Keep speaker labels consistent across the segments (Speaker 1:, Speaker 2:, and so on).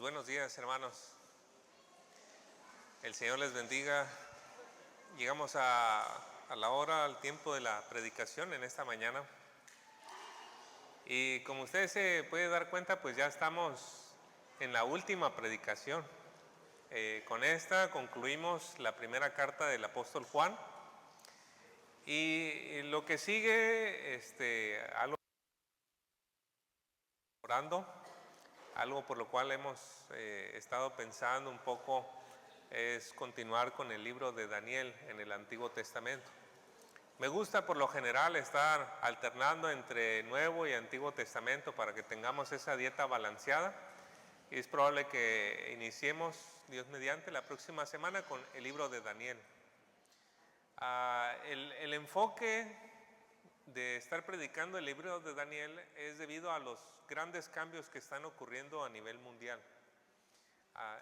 Speaker 1: Buenos días, hermanos. El Señor les bendiga. Llegamos a la hora, al tiempo de la predicación en esta mañana. Y como ustedes se pueden dar cuenta, pues ya estamos en la última predicación. Con esta concluimos la primera carta del apóstol Juan. Y lo que sigue, algo orando, algo por lo cual hemos estado pensando un poco, es continuar con el libro de Daniel en el Antiguo Testamento. Me gusta por lo general estar alternando entre Nuevo y Antiguo Testamento para que tengamos esa dieta balanceada, y es probable que iniciemos, Dios mediante, la próxima semana con el libro de Daniel. El enfoque de estar predicando el libro de Daniel es debido a los grandes cambios que están ocurriendo a nivel mundial.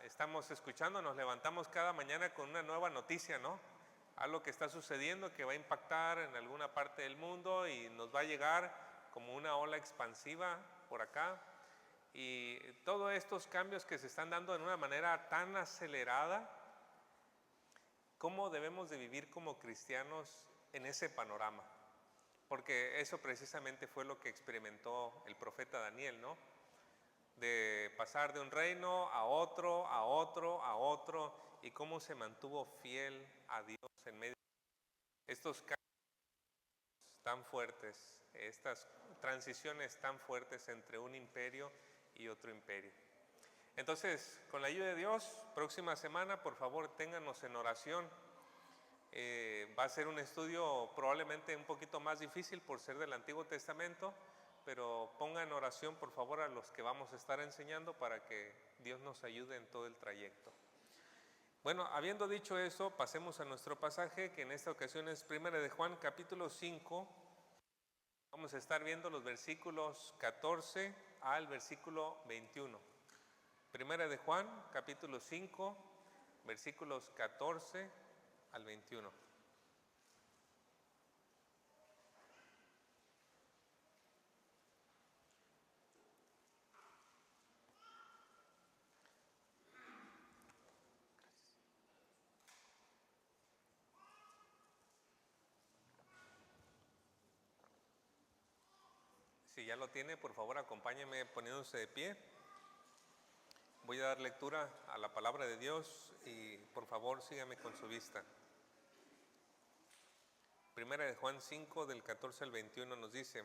Speaker 1: Estamos escuchando, nos levantamos cada mañana con una nueva noticia, ¿no? Algo que está sucediendo que va a impactar en alguna parte del mundo y nos va a llegar como una ola expansiva por acá. Y todos estos cambios que se están dando de una manera tan acelerada, ¿cómo debemos de vivir como cristianos en ese panorama? Porque eso precisamente fue lo que experimentó el profeta Daniel, ¿no? De pasar de un reino a otro, a otro, a otro, y cómo se mantuvo fiel a Dios en medio de estos cambios tan fuertes, estas transiciones tan fuertes entre un imperio y otro imperio. Entonces, con la ayuda de Dios, próxima semana, por favor, ténganos en oración. Va a ser un estudio probablemente un poquito más difícil por ser del Antiguo Testamento, pero pongan en oración por favor a los que vamos a estar enseñando para que Dios nos ayude en todo el trayecto. Bueno, habiendo dicho eso, pasemos a nuestro pasaje, que en esta ocasión es 1 de Juan capítulo 5. Vamos a estar viendo los versículos 14 al versículo 21. 1 de Juan capítulo 5, versículos 14 al 21. Si ya lo tiene, por favor acompáñeme poniéndose de pie. Voy a dar lectura a la palabra de Dios y por favor sígame con su vista. 1 de Juan 5 del 14 al 21 nos dice: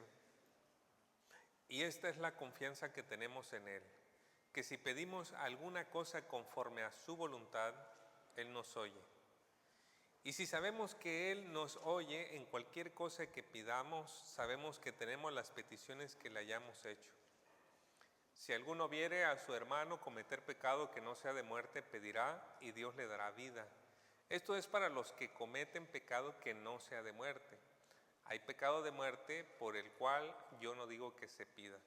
Speaker 1: y esta es la confianza que tenemos en Él, que si pedimos alguna cosa conforme a su voluntad, Él nos oye. Y si sabemos que Él nos oye en cualquier cosa que pidamos, sabemos que tenemos las peticiones que le hayamos hecho. Si alguno viere a su hermano cometer pecado que no sea de muerte, pedirá y Dios le dará vida. Esto es para los que cometen pecado que no sea de muerte. Hay pecado de muerte por el cual yo no digo que se pida.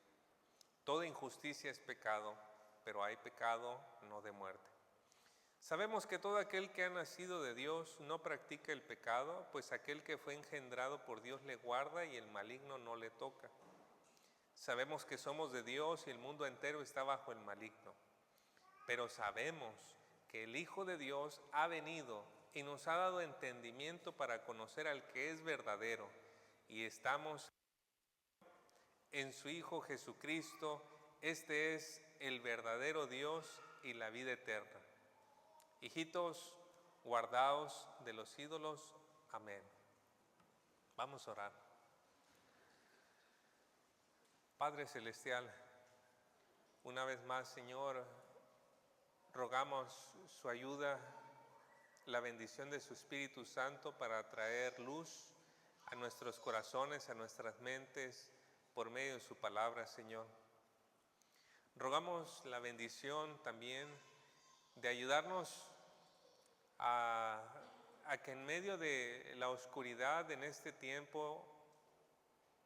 Speaker 1: Toda injusticia es pecado, pero hay pecado no de muerte. Sabemos que todo aquel que ha nacido de Dios no practica el pecado, pues aquel que fue engendrado por Dios le guarda y el maligno no le toca. Sabemos que somos de Dios y el mundo entero está bajo el maligno. Pero sabemos que el Hijo de Dios ha venido y nos ha dado entendimiento para conocer al que es verdadero, y estamos en su Hijo Jesucristo. Este es el verdadero Dios y la vida eterna. Hijitos, guardaos de los ídolos. Amén. Vamos a orar. Padre Celestial, una vez más, Señor, rogamos su ayuda, la bendición de su Espíritu Santo para traer luz a nuestros corazones, a nuestras mentes, por medio de su palabra, Señor. Rogamos la bendición también de ayudarnos a que en medio de la oscuridad en este tiempo,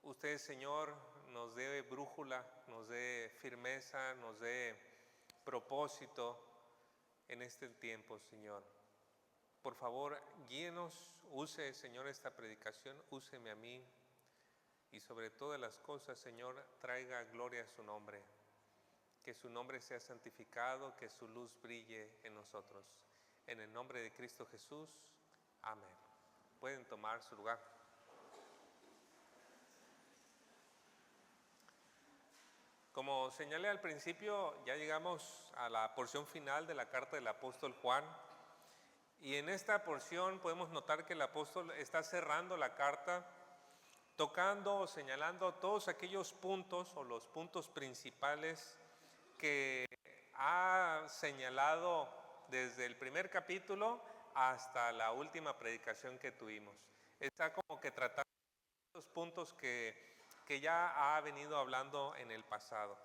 Speaker 1: usted, Señor, nos dé brújula, nos dé firmeza, nos dé propósito en este tiempo, Señor. Por favor, guíenos, use, Señor, esta predicación, úseme a mí, y sobre todas las cosas, Señor, traiga gloria a su nombre. que su nombre sea santificado, que su luz brille en nosotros. En el nombre de Cristo Jesús, amén. Pueden tomar su lugar. Como señalé al principio, ya llegamos a la porción final de la carta del apóstol Juan. Y en esta porción podemos notar que el apóstol está cerrando la carta, tocando o señalando todos aquellos puntos o los puntos principales que ha señalado desde el primer capítulo hasta la última predicación que tuvimos. Está como que tratando los puntos que ya ha venido hablando en el pasado.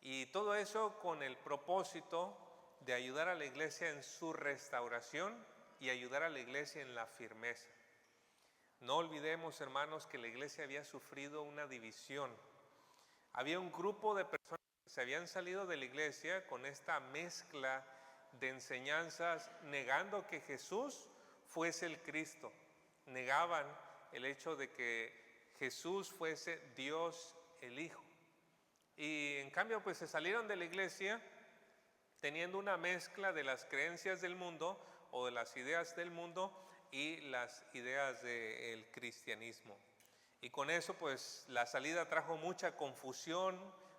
Speaker 1: Y todo eso con el propósito de ayudar a la iglesia en su restauración y ayudar a la iglesia en la firmeza. No olvidemos, hermanos, que la iglesia había sufrido una división. Había un grupo de personas que se habían salido de la iglesia con esta mezcla de enseñanzas, negando que Jesús fuese el Cristo. Negaban el hecho de que Jesús fuese Dios el Hijo. Y en cambio, pues se salieron de la iglesia teniendo una mezcla de las creencias del mundo o de las ideas del mundo y las ideas del cristianismo. Y con eso pues la salida trajo mucha confusión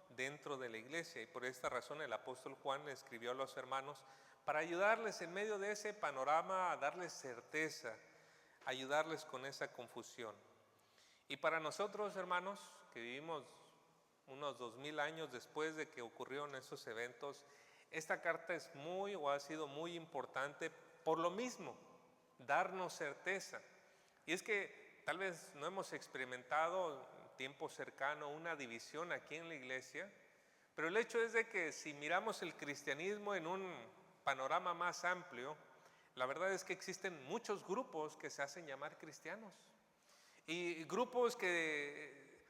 Speaker 1: dentro de la iglesia, y por esta razón el apóstol Juan le escribió a los hermanos para ayudarles en medio de ese panorama, a darles certeza, ayudarles con esa confusión. Y para nosotros, hermanos, que vivimos unos 2000 años después de que ocurrieron esos eventos, esta carta es ha sido muy importante por lo mismo, darnos certeza. Y es que tal vez no hemos experimentado en tiempo cercano una división aquí en la iglesia, pero el hecho es de que si miramos el cristianismo en un panorama más amplio, la verdad es que existen muchos grupos que se hacen llamar cristianos. Y grupos que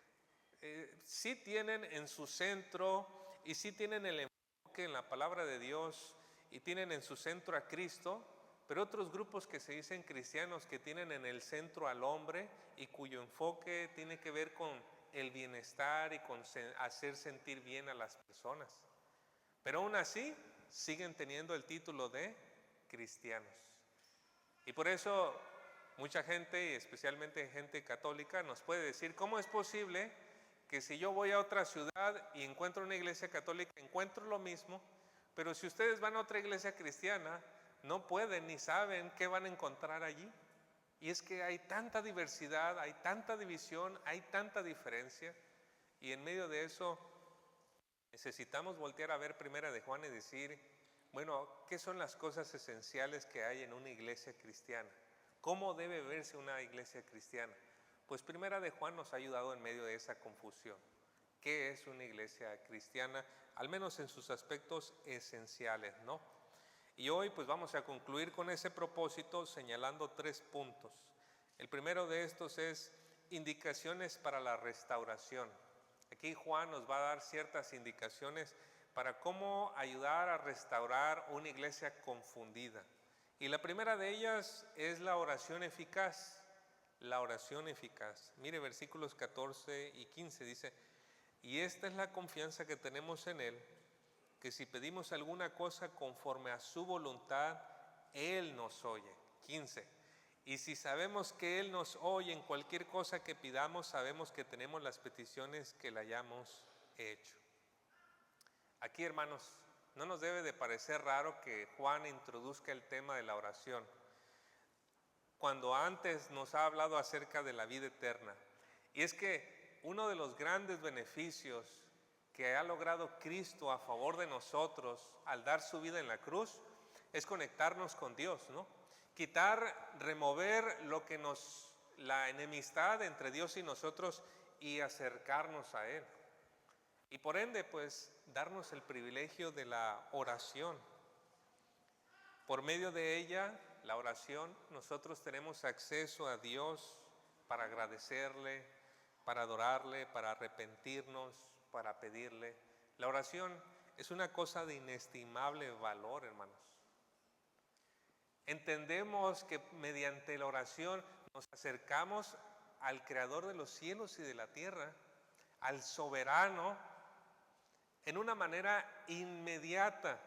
Speaker 1: sí tienen en su centro y sí tienen el enfoque en la palabra de Dios y tienen en su centro a Cristo, pero otros grupos que se dicen cristianos que tienen en el centro al hombre y cuyo enfoque tiene que ver con el bienestar y con hacer sentir bien a las personas. Pero aún así siguen teniendo el título de cristianos. Y por eso mucha gente, y especialmente gente católica, nos puede decir, ¿cómo es posible que si yo voy a otra ciudad y encuentro una iglesia católica, encuentro lo mismo, pero si ustedes van a otra iglesia cristiana, no pueden ni saben qué van a encontrar allí? Y es que hay tanta diversidad, hay tanta división, hay tanta diferencia, y en medio de eso necesitamos voltear a ver Primera de Juan y decir, bueno, ¿qué son las cosas esenciales que hay en una iglesia cristiana? ¿Cómo debe verse una iglesia cristiana? Pues Primera de Juan nos ha ayudado en medio de esa confusión. ¿Qué es una iglesia cristiana? Al menos en sus aspectos esenciales, ¿no? Y hoy pues vamos a concluir con ese propósito señalando 3 puntos. El primero de estos es indicaciones para la restauración. Aquí Juan nos va a dar ciertas indicaciones para cómo ayudar a restaurar una iglesia confundida. Y la primera de ellas es la oración eficaz. La oración eficaz. Mire versículos 14 y 15 dice, y esta es la confianza que tenemos en Él, que si pedimos alguna cosa conforme a su voluntad, Él nos oye. 15. Y si sabemos que Él nos oye en cualquier cosa que pidamos, sabemos que tenemos las peticiones que le hayamos hecho. Aquí, hermanos, no nos debe de parecer raro que Juan introduzca el tema de la oración, cuando antes nos ha hablado acerca de la vida eterna. Y es que uno de los grandes beneficios que ha logrado Cristo a favor de nosotros al dar su vida en la cruz es conectarnos con Dios, ¿no? Remover la enemistad entre Dios y nosotros y acercarnos a Él. Y por ende, pues, darnos el privilegio de la oración. Por medio de ella, la oración, nosotros tenemos acceso a Dios para agradecerle, para adorarle, para arrepentirnos, para pedirle. La oración es una cosa de inestimable valor, hermanos. Entendemos que mediante la oración nos acercamos al Creador de los cielos y de la tierra, al soberano, en una manera inmediata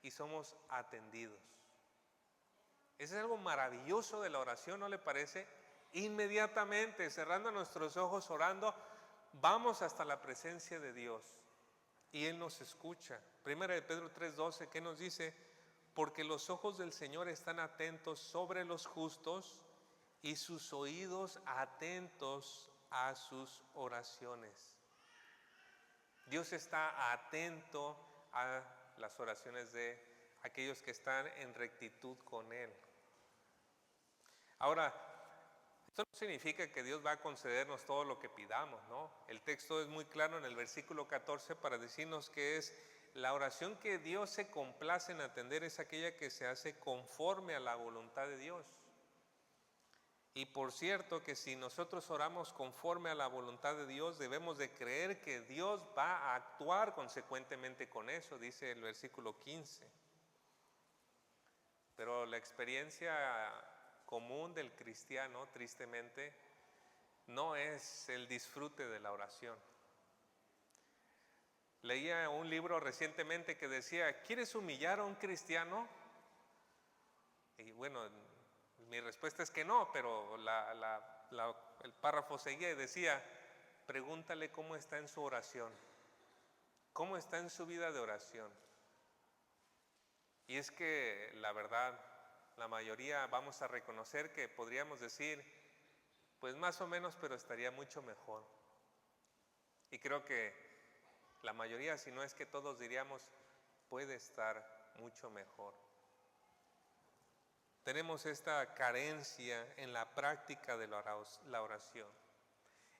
Speaker 1: y somos atendidos. Eso es algo maravilloso de la oración, ¿no le parece? Inmediatamente, cerrando nuestros ojos, orando, vamos hasta la presencia de Dios y Él nos escucha. Primera de Pedro 3:12, ¿qué nos dice? Porque los ojos del Señor están atentos sobre los justos y sus oídos atentos a sus oraciones. Dios está atento a las oraciones de aquellos que están en rectitud con Él. Ahora, esto no significa que Dios va a concedernos todo lo que pidamos, ¿no? El texto es muy claro en el versículo 14 para decirnos que es la oración que Dios se complace en atender es aquella que se hace conforme a la voluntad de Dios. Y por cierto que si nosotros oramos conforme a la voluntad de Dios, debemos de creer que Dios va a actuar consecuentemente con eso, dice el versículo 15. Pero la experiencia común del cristiano, tristemente, no es el disfrute de la oración. Leía un libro recientemente que decía, ¿quieres humillar a un cristiano? Y bueno, mi respuesta es que no, pero el párrafo seguía y decía, pregúntale cómo está en su oración, cómo está en su vida de oración. Y es que la verdad, la mayoría vamos a reconocer que podríamos decir, pues más o menos, pero estaría mucho mejor. Y creo que la mayoría, si no es que todos diríamos, puede estar mucho mejor. Tenemos esta carencia en la práctica de la oración.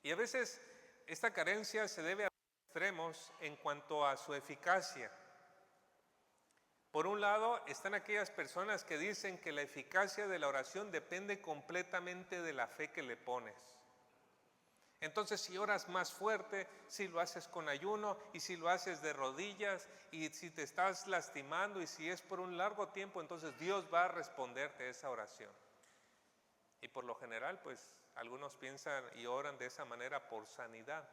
Speaker 1: Y a veces esta carencia se debe a extremos en cuanto a su eficacia. Por un lado, están aquellas personas que dicen que la eficacia de la oración depende completamente de la fe que le pones. Entonces, si oras más fuerte, si lo haces con ayuno y si lo haces de rodillas y si te estás lastimando y si es por un largo tiempo, entonces Dios va a responderte esa oración. Y por lo general, pues algunos piensan y oran de esa manera por sanidad.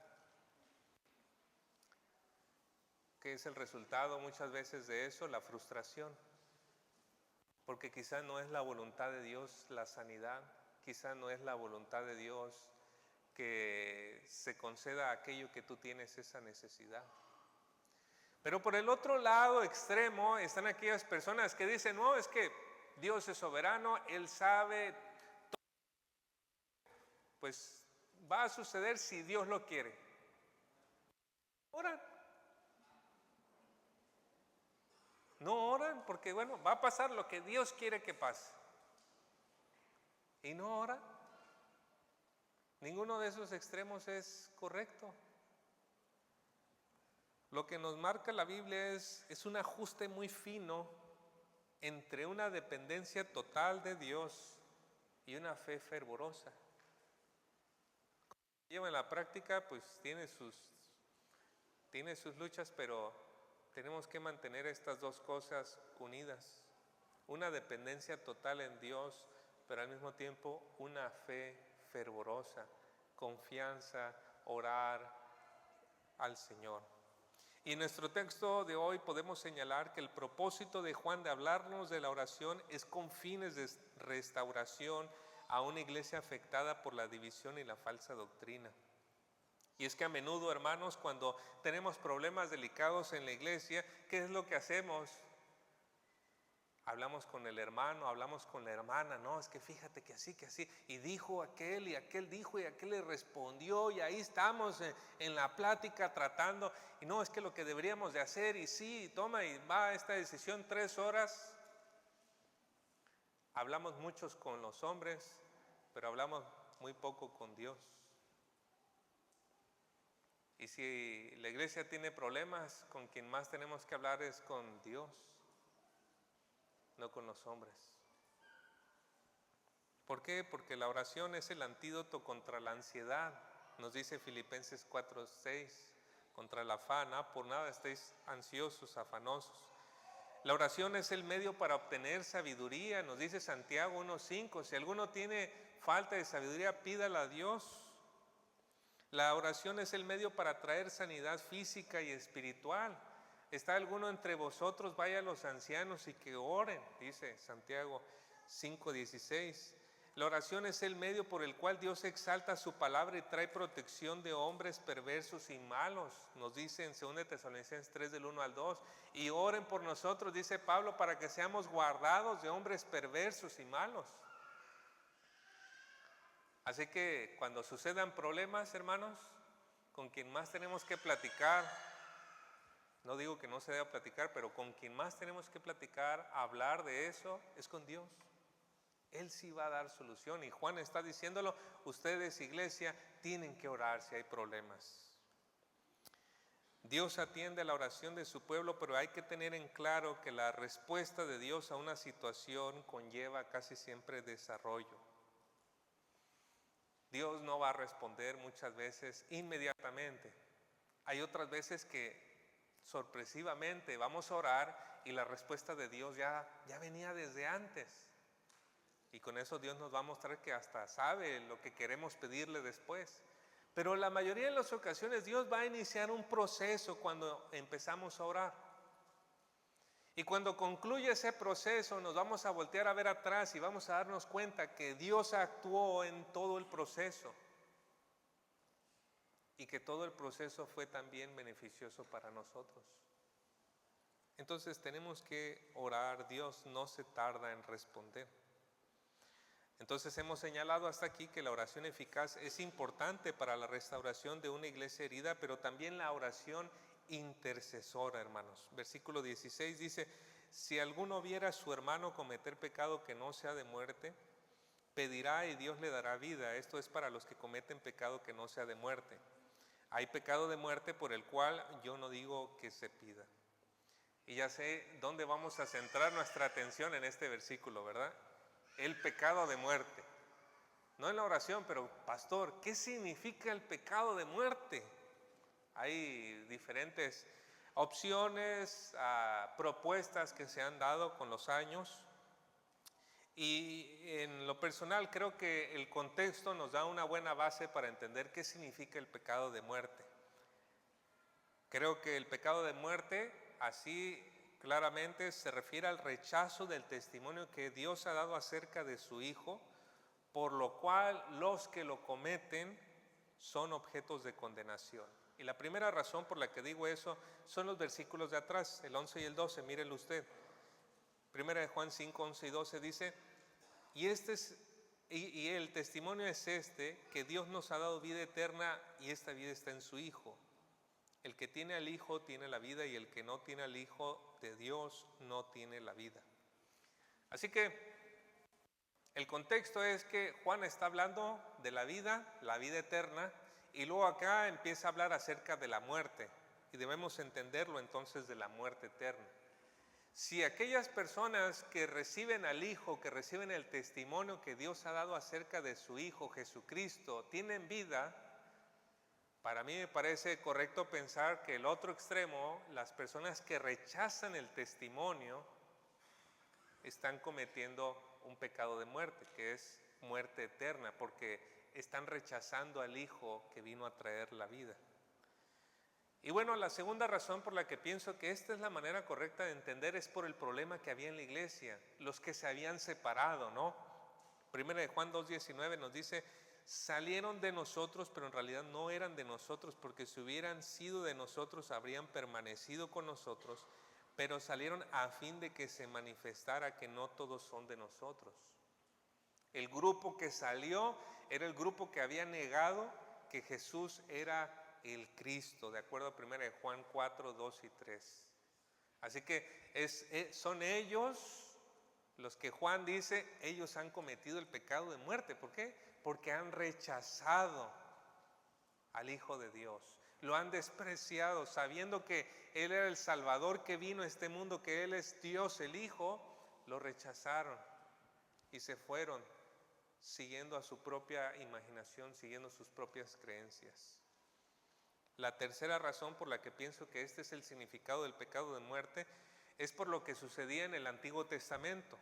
Speaker 1: ¿Qué es el resultado muchas veces de eso? La frustración. Porque quizá no es la voluntad de Dios la sanidad, quizá no es la voluntad de Dios que se conceda aquello que tú tienes esa necesidad. Pero por el otro lado extremo están aquellas personas que dicen, no, es que Dios es soberano, Él sabe todo. Pues va a suceder si Dios lo quiere. Oran. No oran porque bueno, va a pasar lo que Dios quiere que pase. Y no oran. Ninguno de esos extremos es correcto. Lo que nos marca la Biblia es un ajuste muy fino entre una dependencia total de Dios y una fe fervorosa. Lleva en la práctica, pues tiene sus luchas, pero tenemos que mantener estas dos cosas unidas. Una dependencia total en Dios, pero al mismo tiempo una fe fervorosa, confianza, orar al Señor. Y en nuestro texto de hoy podemos señalar que el propósito de Juan de hablarnos de la oración es con fines de restauración a una iglesia afectada por la división y la falsa doctrina. Y es que a menudo, hermanos, cuando tenemos problemas delicados en la iglesia, ¿qué es lo que hacemos? Hablamos con el hermano, hablamos con la hermana, no, es que fíjate que así, y dijo aquel, y aquel dijo, y aquel le respondió, y ahí estamos en la plática tratando, y no, es que lo que deberíamos de hacer, y sí, toma, y va esta decisión 3 horas. Hablamos muchos con los hombres, pero hablamos muy poco con Dios. Y si la iglesia tiene problemas, con quien más tenemos que hablar es con Dios, no con los hombres. ¿Por qué? Porque la oración es el antídoto contra la ansiedad. Nos dice Filipenses 4:6, contra el afán, por nada estéis ansiosos, afanosos. La oración es el medio para obtener sabiduría, nos dice Santiago 1:5. Si alguno tiene falta de sabiduría, pídala a Dios. La oración es el medio para traer sanidad física y espiritual. ¿Está alguno entre vosotros? Vaya a los ancianos y que oren, dice Santiago 5:16. La oración es el medio por el cual Dios exalta su palabra y trae protección de hombres perversos y malos. Nos dice en 2 Tesalonicenses 3 del 1 al 2. Y oren por nosotros, dice Pablo, para que seamos guardados de hombres perversos y malos. Así que cuando sucedan problemas, hermanos, con quien más tenemos que platicar, no digo que no se deba platicar, pero con quien más tenemos que platicar, hablar de eso, es con Dios. Él sí va a dar solución. Y Juan está diciéndolo, ustedes, iglesia, tienen que orar si hay problemas. Dios atiende la oración de su pueblo, pero hay que tener en claro que la respuesta de Dios a una situación conlleva casi siempre desarrollo. Dios no va a responder muchas veces inmediatamente. Hay otras veces que sorpresivamente vamos a orar y la respuesta de Dios ya venía desde antes. Y con eso Dios nos va a mostrar que hasta sabe lo que queremos pedirle después. Pero la mayoría de las ocasiones Dios va a iniciar un proceso cuando empezamos a orar. Y cuando concluye ese proceso nos vamos a voltear a ver atrás y vamos a darnos cuenta que Dios actuó en todo el proceso. Y que todo el proceso fue también beneficioso para nosotros. Entonces tenemos que orar, Dios no se tarda en responder. Entonces hemos señalado hasta aquí que la oración eficaz es importante para la restauración de una iglesia herida, pero también la oración intercesora, hermanos. Versículo 16 dice, si alguno viera a su hermano cometer pecado que no sea de muerte, pedirá y Dios le dará vida. Esto es para los que cometen pecado que no sea de muerte. Hay pecado de muerte por el cual yo no digo que se pida. Y ya sé dónde vamos a centrar nuestra atención en este versículo, ¿verdad? El pecado de muerte. No en la oración, pero pastor, ¿qué significa el pecado de muerte? Hay diferentes opciones, propuestas que se han dado con los años. Y en lo personal creo que el contexto nos da una buena base para entender qué significa el pecado de muerte. Creo que el pecado de muerte, así claramente, se refiere al rechazo del testimonio que Dios ha dado acerca de su Hijo, por lo cual los que lo cometen son objetos de condenación. Y la primera razón por la que digo eso son los versículos de atrás, el 11 y el 12, mírelo usted. Primera de Juan 5, 11 y 12 dice, y el testimonio es este, que Dios nos ha dado vida eterna y esta vida está en su Hijo. El que tiene al Hijo tiene la vida y el que no tiene al Hijo de Dios no tiene la vida. Así que el contexto es que Juan está hablando de la vida eterna, y luego acá empieza a hablar acerca de la muerte, y debemos entenderlo entonces de la muerte eterna. Si aquellas personas que reciben al Hijo, que reciben el testimonio que Dios ha dado acerca de su Hijo Jesucristo, tienen vida, para mí me parece correcto pensar que el otro extremo, las personas que rechazan el testimonio, están cometiendo un pecado de muerte, que es muerte eterna, porque están rechazando al Hijo que vino a traer la vida. Y bueno, la segunda razón por la que pienso que esta es la manera correcta de entender es por el problema que había en la iglesia, los que se habían separado, ¿no? Primera de Juan 2:19 nos dice, salieron de nosotros, pero en realidad no eran de nosotros, porque si hubieran sido de nosotros, habrían permanecido con nosotros, pero salieron a fin de que se manifestara que no todos son de nosotros. El grupo que salió era el grupo que había negado que Jesús era el Cristo, de acuerdo a 1 de Juan 4, 2 y 3. Así que son ellos los que Juan dice, ellos han cometido el pecado de muerte. ¿Por qué? Porque han rechazado al Hijo de Dios. Lo han despreciado, sabiendo que Él era el Salvador que vino a este mundo, que Él es Dios, el Hijo. Lo rechazaron y se fueron siguiendo a su propia imaginación, siguiendo sus propias creencias. La tercera razón por la que pienso que este es el significado del pecado de muerte es por lo que sucedía en el Antiguo Testamento.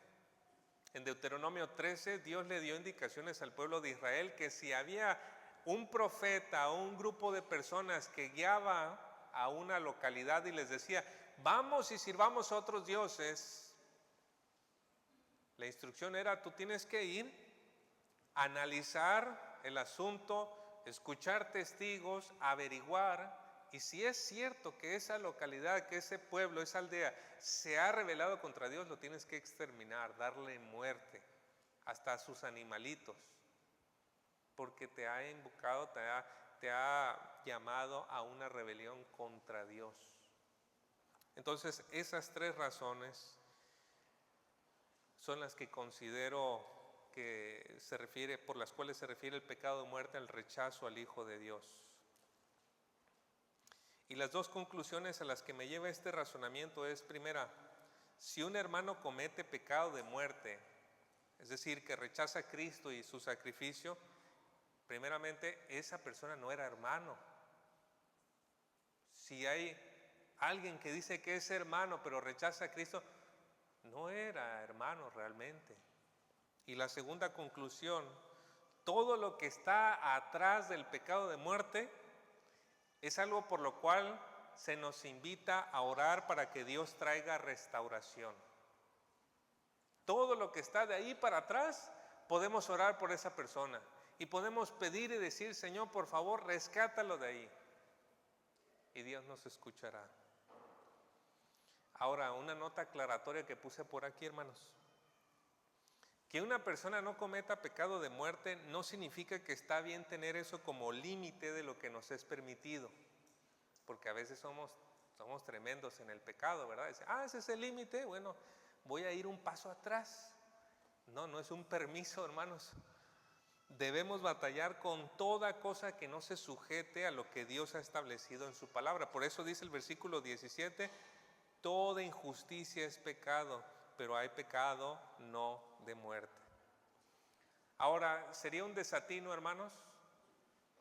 Speaker 1: En Deuteronomio 13, Dios le dio indicaciones al pueblo de Israel que si había un profeta o un grupo de personas que guiaba a una localidad y les decía, vamos y sirvamos a otros dioses, la instrucción era, tú tienes que ir, analizar el asunto, escuchar testigos, averiguar, y si es cierto que esa localidad, que ese pueblo, esa aldea se ha rebelado contra Dios, lo tienes que exterminar, darle muerte, hasta a sus animalitos, porque te ha invocado, te ha llamado a una rebelión contra Dios. Entonces, esas tres razones son las que considero que se refiere, por las cuales se refiere el pecado de muerte al rechazo al Hijo de Dios. Y las dos conclusiones a las que me lleva este razonamiento es, primera, si un hermano comete pecado de muerte, es decir, que rechaza a Cristo y su sacrificio, primeramente esa persona no era hermano. Si hay alguien que dice que es hermano pero rechaza a Cristo, no era hermano realmente. Y la segunda conclusión, todo lo que está atrás del pecado de muerte es algo por lo cual se nos invita a orar para que Dios traiga restauración. Todo lo que está de ahí para atrás, podemos orar por esa persona y podemos pedir y decir, Señor, por favor, rescátalo de ahí. Y Dios nos escuchará. Ahora, una nota aclaratoria que puse por aquí, hermanos. Que una persona no cometa pecado de muerte no significa que está bien tener eso como límite de lo que nos es permitido. Porque a veces somos tremendos en el pecado, ¿verdad? Dice, ese es el límite, bueno, voy a ir un paso atrás. No, no es un permiso, hermanos. Debemos batallar con toda cosa que no se sujete a lo que Dios ha establecido en su palabra. Por eso dice el versículo 17, toda injusticia es pecado, pero hay pecado no de muerte. Ahora, ¿sería un desatino, hermanos,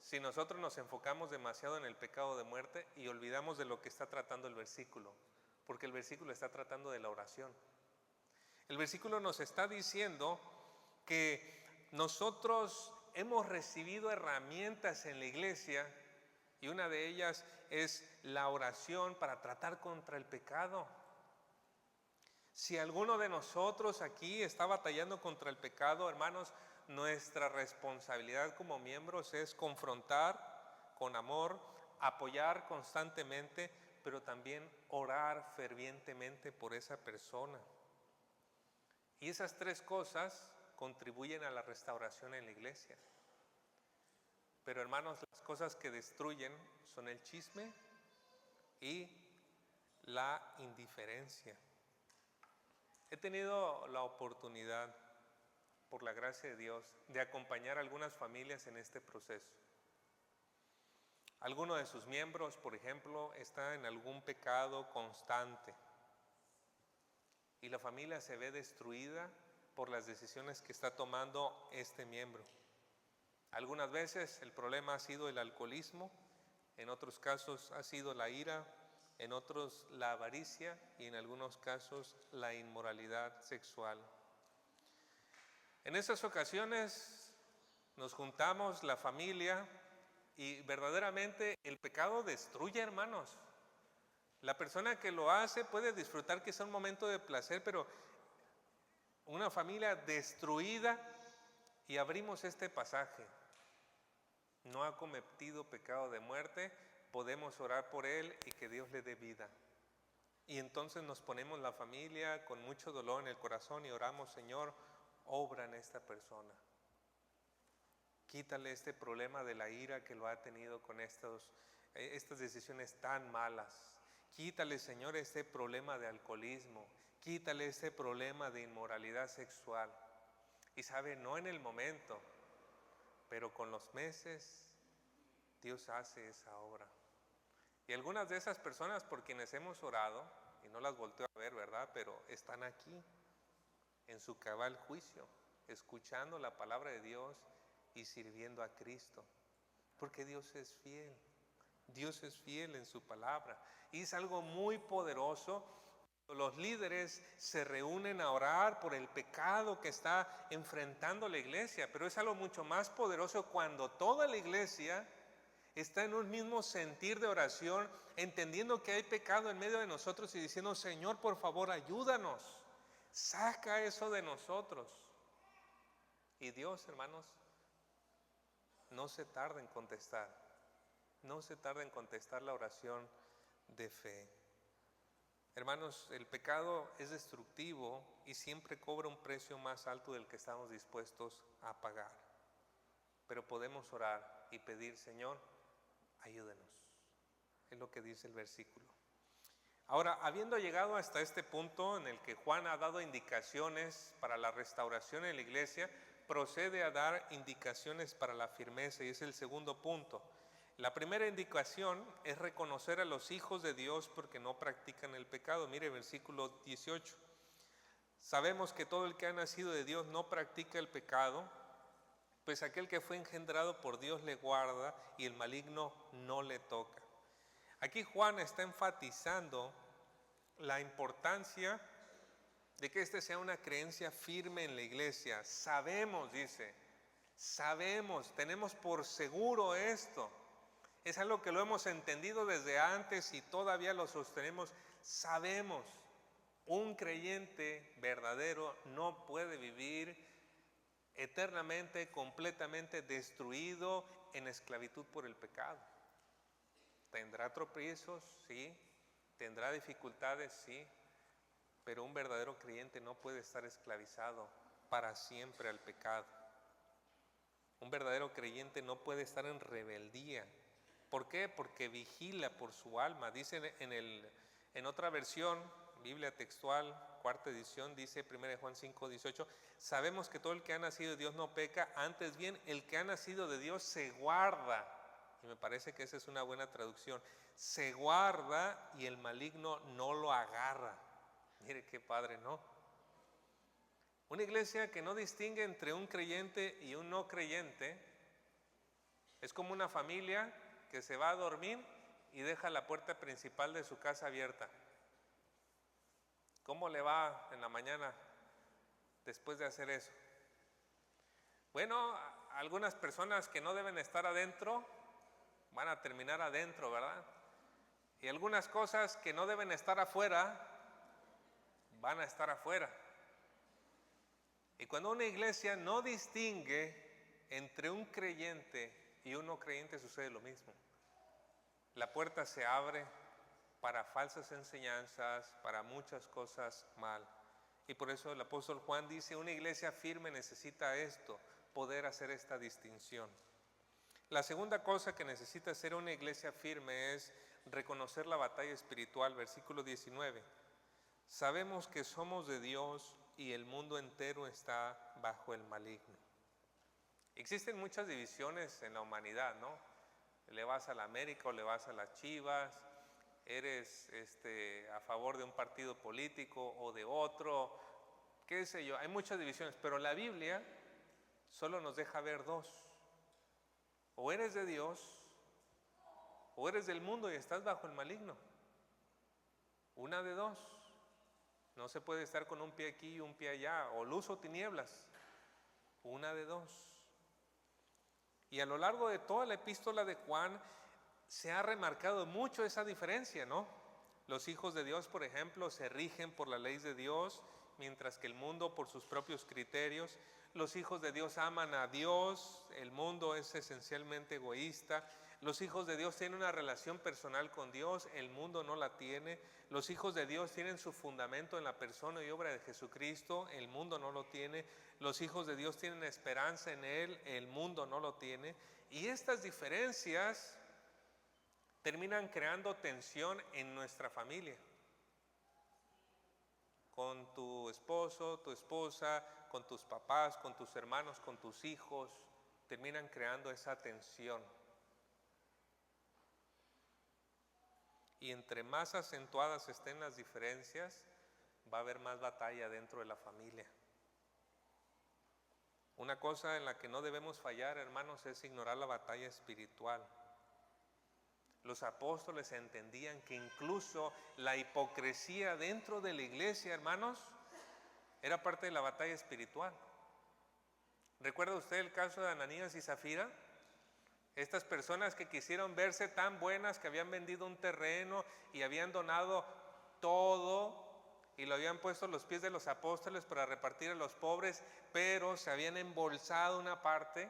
Speaker 1: si nosotros nos enfocamos demasiado en el pecado de muerte y olvidamos de lo que está tratando el versículo? Porque el versículo está tratando de la oración. El versículo nos está diciendo que nosotros hemos recibido herramientas en la iglesia y una de ellas es la oración para tratar contra el pecado. Si alguno de nosotros aquí está batallando contra el pecado, hermanos, nuestra responsabilidad como miembros es confrontar con amor, apoyar constantemente, pero también orar fervientemente por esa persona. Y esas tres cosas contribuyen a la restauración en la iglesia. Pero, hermanos, las cosas que destruyen son el chisme y la indiferencia. He tenido la oportunidad, por la gracia de Dios, de acompañar a algunas familias en este proceso. Alguno de sus miembros, por ejemplo, está en algún pecado constante y la familia se ve destruida por las decisiones que está tomando este miembro. Algunas veces el problema ha sido el alcoholismo, en otros casos ha sido la ira, en otros la avaricia y en algunos casos la inmoralidad sexual. En esas ocasiones nos juntamos la familia y verdaderamente el pecado destruye, hermanos. La persona que lo hace puede disfrutar que sea un momento de placer, pero una familia destruida, y abrimos este pasaje, no ha cometido pecado de muerte, podemos orar por él y que Dios le dé vida. Y entonces nos ponemos la familia con mucho dolor en el corazón y oramos, Señor, obra en esta persona. Quítale este problema de la ira que lo ha tenido con estas decisiones tan malas. Quítale, Señor, este problema de alcoholismo. Quítale este problema de inmoralidad sexual. Y sabe, no en el momento, pero con los meses, Dios hace esa obra. Y algunas de esas personas por quienes hemos orado, y no las volteo a ver, ¿verdad? Pero están aquí, en su cabal juicio, escuchando la palabra de Dios y sirviendo a Cristo. Porque Dios es fiel en su palabra. Y es algo muy poderoso Los líderes se reúnen a orar por el pecado que está enfrentando la iglesia, pero es algo mucho más poderoso cuando toda la iglesia está en un mismo sentir de oración, entendiendo que hay pecado en medio de nosotros y diciendo: Señor, por favor, ayúdanos, saca eso de nosotros. Y Dios, hermanos, no se tarda en contestar, no se tarda en contestar la oración de fe. Hermanos, el pecado es destructivo y siempre cobra un precio más alto del que estamos dispuestos a pagar. Pero podemos orar y pedir: Señor, ayúdenos. Es lo que dice el versículo. Ahora, habiendo llegado hasta este punto en el que Juan ha dado indicaciones para la restauración en la iglesia, procede a dar indicaciones para la firmeza, y es el segundo punto. La primera indicación es reconocer a los hijos de Dios porque no practican el pecado. Mire versículo 18. Sabemos que todo el que ha nacido de Dios no practica el pecado, pues aquel que fue engendrado por Dios le guarda y el maligno no le toca. Aquí Juan está enfatizando la importancia de que esta sea una creencia firme en la iglesia. Sabemos, dice, sabemos, tenemos por seguro esto. Es algo que lo hemos entendido desde antes y todavía lo sostenemos. Sabemos, un creyente verdadero no puede vivir eternamente, completamente destruido en esclavitud por el pecado. Tendrá tropiezos, sí, tendrá dificultades, sí, pero un verdadero creyente no puede estar esclavizado para siempre al pecado. Un verdadero creyente no puede estar en rebeldía. ¿Por qué? Porque vigila por su alma. Dice en otra versión, Biblia textual, cuarta edición, dice 1 Juan 5:18, sabemos que todo el que ha nacido de Dios no peca, antes bien el que ha nacido de Dios se guarda. Y me parece que esa es una buena traducción. Se guarda y el maligno no lo agarra. Mire qué padre, ¿no? Una iglesia que no distingue entre un creyente y un no creyente es como una familia que se va a dormir y deja la puerta principal de su casa abierta. ¿Cómo le va en la mañana después de hacer eso? Bueno, algunas personas que no deben estar adentro van a terminar adentro, ¿verdad? Y algunas cosas que no deben estar afuera van a estar afuera. Y cuando una iglesia no distingue entre un creyente y un no creyente, sucede lo mismo. La puerta se abre para falsas enseñanzas, para muchas cosas mal. Y por eso el apóstol Juan dice: una iglesia firme necesita esto, poder hacer esta distinción. La segunda cosa que necesita hacer una iglesia firme es reconocer la batalla espiritual. Versículo 19. Sabemos que somos de Dios y el mundo entero está bajo el maligno. Existen muchas divisiones en la humanidad, ¿no? Le vas a la América o le vas a las Chivas, eres a favor de un partido político o de otro, qué sé yo, hay muchas divisiones, pero la Biblia solo nos deja ver dos: o eres de Dios o eres del mundo y estás bajo el maligno. Una de dos. No se puede estar con un pie aquí y un pie allá, o luz o tinieblas. Una de dos. Y a lo largo de toda la epístola de Juan se ha remarcado mucho esa diferencia, ¿no? Los hijos de Dios, por ejemplo, se rigen por la ley de Dios, mientras que el mundo por sus propios criterios. Los hijos de Dios aman a Dios, el mundo es esencialmente egoísta. Los hijos de Dios tienen una relación personal con Dios, el mundo no la tiene. Los hijos de Dios tienen su fundamento en la persona y obra de Jesucristo, el mundo no lo tiene. Los hijos de Dios tienen esperanza en Él, el mundo no lo tiene. Y estas diferencias terminan creando tensión en nuestra familia. Con tu esposo, tu esposa, con tus papás, con tus hermanos, con tus hijos, terminan creando esa tensión. Y entre más acentuadas estén las diferencias, va a haber más batalla dentro de la familia. Una cosa en la que no debemos fallar, hermanos, es ignorar la batalla espiritual. Los apóstoles entendían que incluso la hipocresía dentro de la iglesia, hermanos, era parte de la batalla espiritual. ¿Recuerda usted el caso de Ananías y Zafira? Estas personas que quisieron verse tan buenas, que habían vendido un terreno y habían donado todo y lo habían puesto a los pies de los apóstoles para repartir a los pobres, pero se habían embolsado una parte.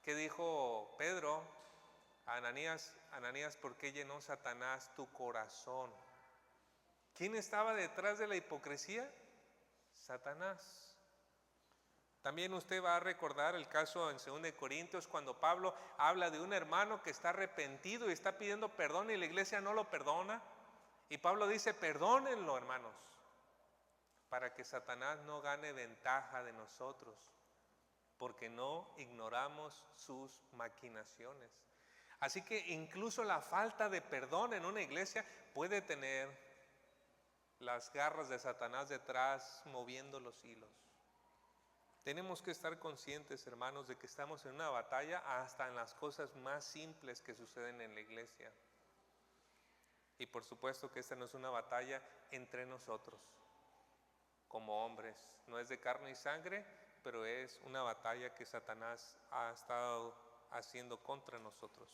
Speaker 1: ¿Qué dijo Pedro a Ananías? Ananías, ¿por qué llenó Satanás tu corazón? ¿Quién estaba detrás de la hipocresía? Satanás. También usted va a recordar el caso en 2 Corintios cuando Pablo habla de un hermano que está arrepentido y está pidiendo perdón y la iglesia no lo perdona. Y Pablo dice, perdónenlo, hermanos, para que Satanás no gane ventaja de nosotros, porque no ignoramos sus maquinaciones. Así que incluso la falta de perdón en una iglesia puede tener las garras de Satanás detrás moviendo los hilos. Tenemos que estar conscientes, hermanos, de que estamos en una batalla hasta en las cosas más simples que suceden en la iglesia. Y por supuesto que esta no es una batalla entre nosotros, como hombres. No es de carne y sangre, pero es una batalla que Satanás ha estado haciendo contra nosotros.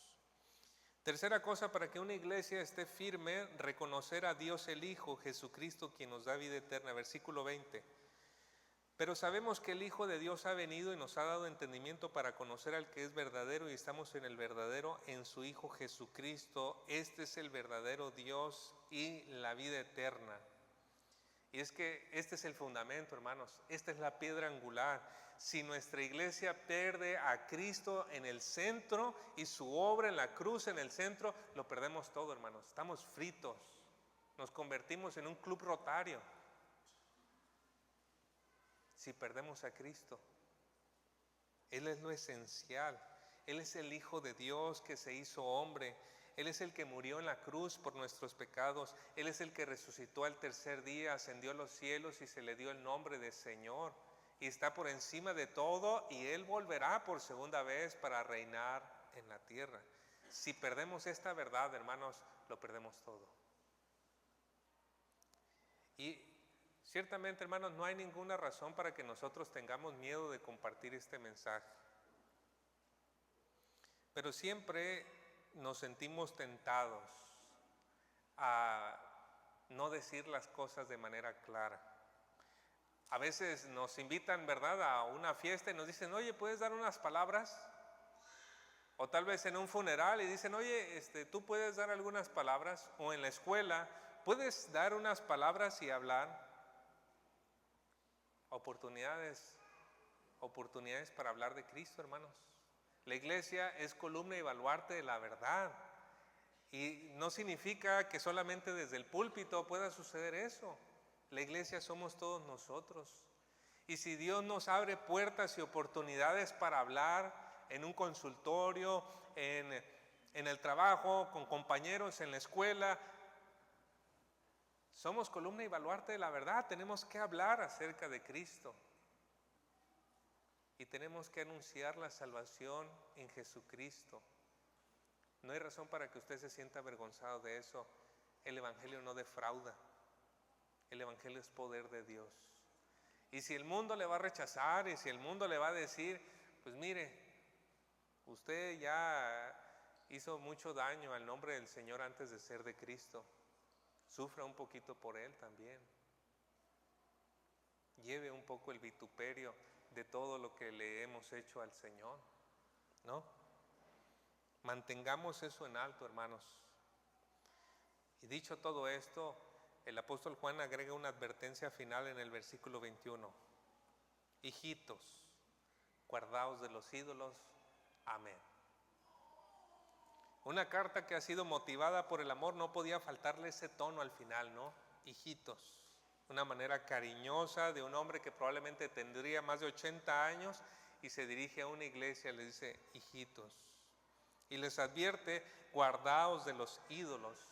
Speaker 1: Tercera cosa, para que una iglesia esté firme, reconocer a Dios el Hijo, Jesucristo, quien nos da vida eterna. Versículo 20. Pero sabemos que el Hijo de Dios ha venido y nos ha dado entendimiento para conocer al que es verdadero, y estamos en el verdadero, en su Hijo Jesucristo. Este es el verdadero Dios y la vida eterna. Y es que este es el fundamento, hermanos. Esta es la piedra angular. Si nuestra iglesia pierde a Cristo en el centro y su obra en la cruz en el centro, lo perdemos todo, hermanos. Estamos fritos. Nos convertimos en un club rotario. Si perdemos a Cristo, Él es lo esencial. Él es el Hijo de Dios que se hizo hombre. Él es el que murió en la cruz por nuestros pecados. Él es el que resucitó al tercer día, ascendió a los cielos y se le dio el nombre de Señor. Y está por encima de todo, y Él volverá por segunda vez para reinar en la tierra. Si perdemos esta verdad, hermanos, lo perdemos todo. Y ciertamente, hermanos, no hay ninguna razón para que nosotros tengamos miedo de compartir este mensaje. Pero siempre nos sentimos tentados a no decir las cosas de manera clara. A veces nos invitan, ¿verdad?, a una fiesta y nos dicen, oye, ¿puedes dar unas palabras? O tal vez en un funeral y dicen, oye, ¿tú puedes dar algunas palabras? O en la escuela, ¿puedes dar unas palabras y hablar? Oportunidades para hablar de Cristo, hermanos. La iglesia es columna y baluarte de la verdad. Y no significa que solamente desde el púlpito pueda suceder eso. La iglesia somos todos nosotros. Y si Dios nos abre puertas y oportunidades para hablar en un consultorio, en el trabajo, con compañeros, en la escuela, somos columna y baluarte de la verdad. Tenemos que hablar acerca de Cristo. Y tenemos que anunciar la salvación en Jesucristo. No hay razón para que usted se sienta avergonzado de eso. El Evangelio no defrauda. El Evangelio es poder de Dios. Y si el mundo le va a rechazar y si el mundo le va a decir, pues mire, usted ya hizo mucho daño al nombre del Señor antes de ser de Cristo. Sufra un poquito por Él también. Lleve un poco el vituperio de todo lo que le hemos hecho al Señor, ¿no? Mantengamos eso en alto, hermanos. Y dicho todo esto, el apóstol Juan agrega una advertencia final en el versículo 21. Hijitos, guardaos de los ídolos. Amén. Una carta que ha sido motivada por el amor, no podía faltarle ese tono al final, ¿no? Hijitos. Una manera cariñosa de un hombre que probablemente tendría más de 80 años y se dirige a una iglesia y le dice, hijitos. Y les advierte, guardaos de los ídolos.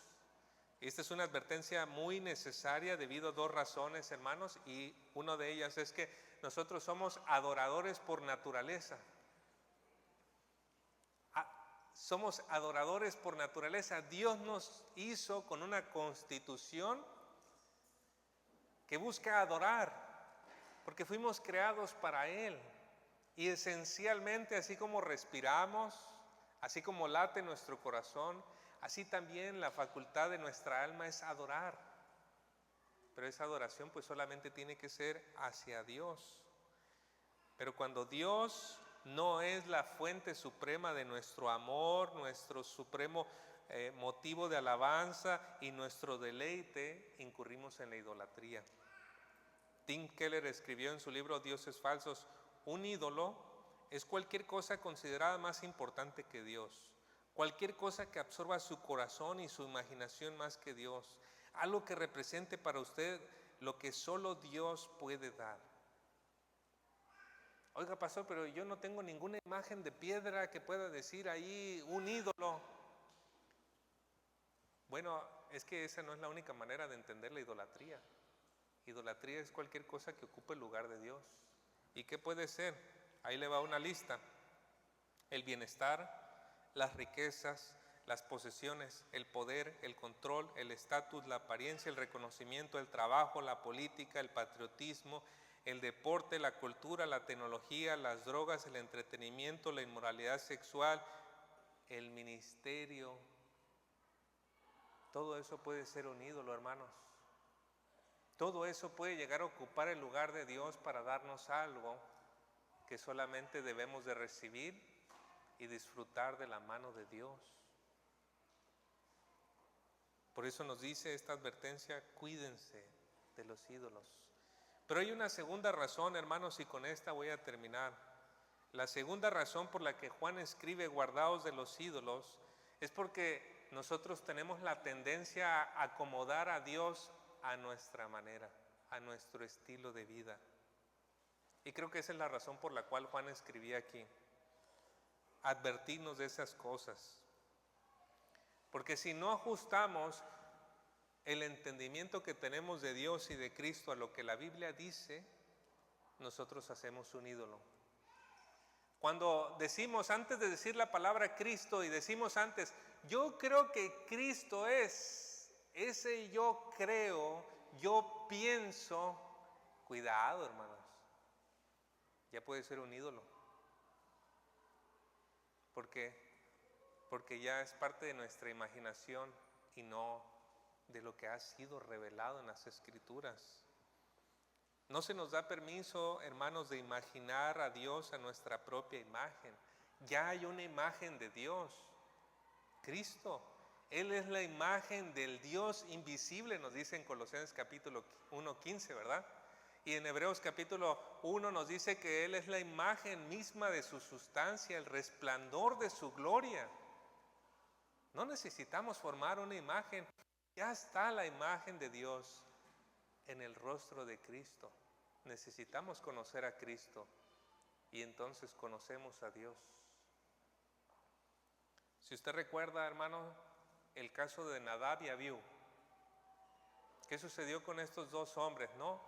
Speaker 1: Esta es una advertencia muy necesaria debido a dos razones, hermanos, y una de ellas es que nosotros somos adoradores por naturaleza. somos adoradores por naturaleza. Dios nos hizo con una constitución que busca adorar, porque fuimos creados para Él. Y esencialmente, así como respiramos, así como late nuestro corazón, así también la facultad de nuestra alma es adorar. Pero esa adoración pues solamente tiene que ser hacia Dios. Pero cuando Dios no es la fuente suprema de nuestro amor, nuestro supremo motivo de alabanza y nuestro deleite, incurrimos en la idolatría. Tim Keller escribió en su libro Dioses Falsos: un ídolo es cualquier cosa considerada más importante que Dios, cualquier cosa que absorba su corazón y su imaginación más que Dios, algo que represente para usted lo que solo Dios puede dar. Oiga, pastor, pero yo no tengo ninguna imagen de piedra que pueda decir ahí un ídolo. Bueno, es que esa no es la única manera de entender la idolatría. Idolatría es cualquier cosa que ocupe el lugar de Dios. ¿Y qué puede ser? Ahí le va una lista: el bienestar, las riquezas, las posesiones, el poder, el control, el estatus, la apariencia, el reconocimiento, el trabajo, la política, el patriotismo, el deporte, la cultura, la tecnología, las drogas, el entretenimiento, la inmoralidad sexual, el ministerio. Todo eso puede ser un ídolo, hermanos. Todo eso puede llegar a ocupar el lugar de Dios para darnos algo que solamente debemos de recibir y disfrutar de la mano de Dios. Por eso nos dice esta advertencia: cuídense de los ídolos. Pero hay una segunda razón, hermanos, y con esta voy a terminar. La segunda razón por la que Juan escribe guardaos de los ídolos es porque nosotros tenemos la tendencia a acomodar a Dios a nuestra manera, a nuestro estilo de vida. Y creo que esa es la razón por la cual Juan escribía aquí: advertirnos de esas cosas. Porque si no ajustamos el entendimiento que tenemos de Dios y de Cristo a lo que la Biblia dice, nosotros hacemos un ídolo. Cuando decimos, antes de decir la palabra Cristo, y decimos antes, yo creo que Cristo es, ese yo creo, yo pienso, cuidado, hermanos, ya puede ser un ídolo. ¿Por qué? Porque ya es parte de nuestra imaginación y no de lo que ha sido revelado en las Escrituras. No se nos da permiso, hermanos, de imaginar a Dios a nuestra propia imagen. Ya hay una imagen de Dios, Cristo. Él es la imagen del Dios invisible, nos dice en Colosenses capítulo 1:15, ¿verdad? Y en Hebreos capítulo 1 nos dice que Él es la imagen misma de su sustancia, el resplandor de su gloria. No necesitamos formar una imagen, ya está la imagen de Dios en el rostro de Cristo. Necesitamos conocer a Cristo y entonces conocemos a Dios. Si usted recuerda, hermano, el caso de Nadab y Abiú, ¿qué sucedió con estos dos hombres, no?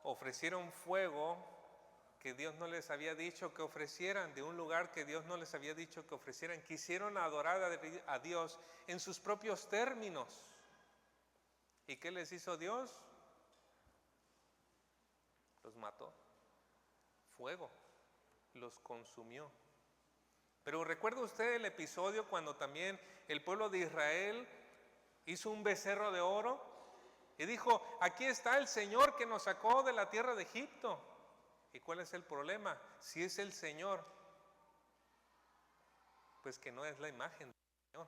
Speaker 1: Ofrecieron fuego que Dios no les había dicho que ofrecieran, de un lugar que Dios no les había dicho que ofrecieran. Quisieron adorar a Dios en sus propios términos. ¿Y qué les hizo Dios? Los mató. Fuego los consumió. Pero ¿recuerda usted el episodio cuando también el pueblo de Israel hizo un becerro de oro y dijo, aquí está el Señor que nos sacó de la tierra de Egipto? ¿Y cuál es el problema? Si es el Señor, pues que no es la imagen del Señor.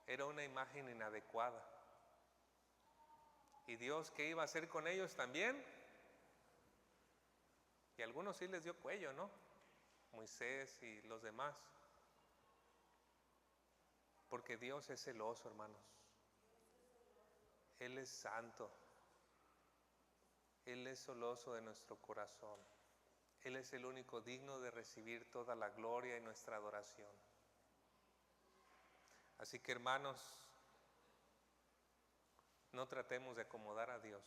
Speaker 1: Era una imagen inadecuada. ¿Y Dios qué iba a hacer con ellos también? Y a algunos sí les dio cuello, ¿no? Moisés y los demás. Porque Dios es celoso, hermanos. Él es santo. Él es celoso de nuestro corazón. Él es el único digno de recibir toda la gloria y nuestra adoración. Así que, hermanos, no tratemos de acomodar a Dios.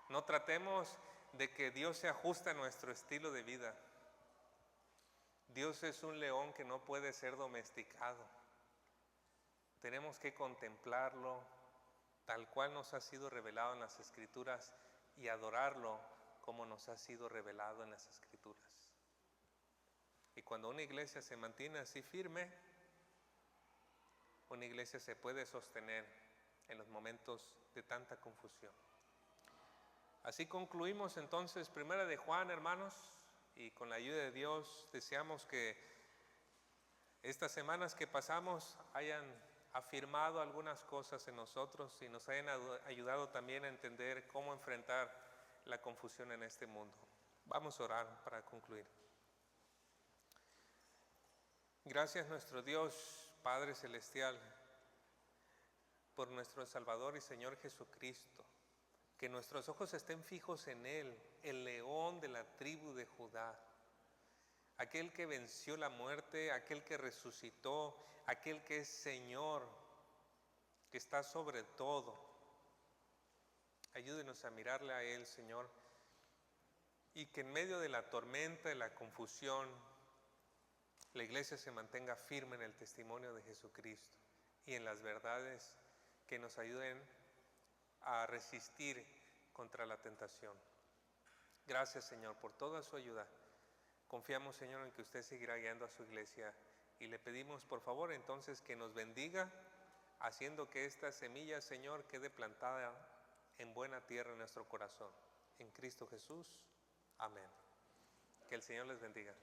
Speaker 1: No tratemos de que Dios se ajuste a nuestro estilo de vida. Dios es un león que no puede ser domesticado. Tenemos que contemplarlo tal cual nos ha sido revelado en las Escrituras y adorarlo como nos ha sido revelado en las Escrituras. Y cuando una iglesia se mantiene así firme, una iglesia se puede sostener en los momentos de tanta confusión. Así concluimos entonces Primera de Juan, hermanos, y con la ayuda de Dios deseamos que estas semanas que pasamos hayan afirmado algunas cosas en nosotros y nos hayan ayudado también a entender cómo enfrentar la confusión en este mundo. Vamos a orar para concluir. Gracias nuestro Dios, Padre Celestial, por nuestro Salvador y Señor Jesucristo. Que nuestros ojos estén fijos en Él, el león de la tribu de Judá, aquel que venció la muerte, aquel que resucitó, aquel que es Señor, que está sobre todo. Ayúdenos a mirarle a Él, Señor, y que en medio de la tormenta, de la confusión, la iglesia se mantenga firme en el testimonio de Jesucristo y en las verdades que nos ayuden a resistir contra la tentación. Gracias, Señor, por toda su ayuda. Confiamos, Señor, en que usted seguirá guiando a su iglesia y le pedimos, por favor, entonces que nos bendiga, haciendo que esta semilla, Señor, quede plantada en buena tierra en nuestro corazón. En Cristo Jesús. Amén. Que el Señor les bendiga.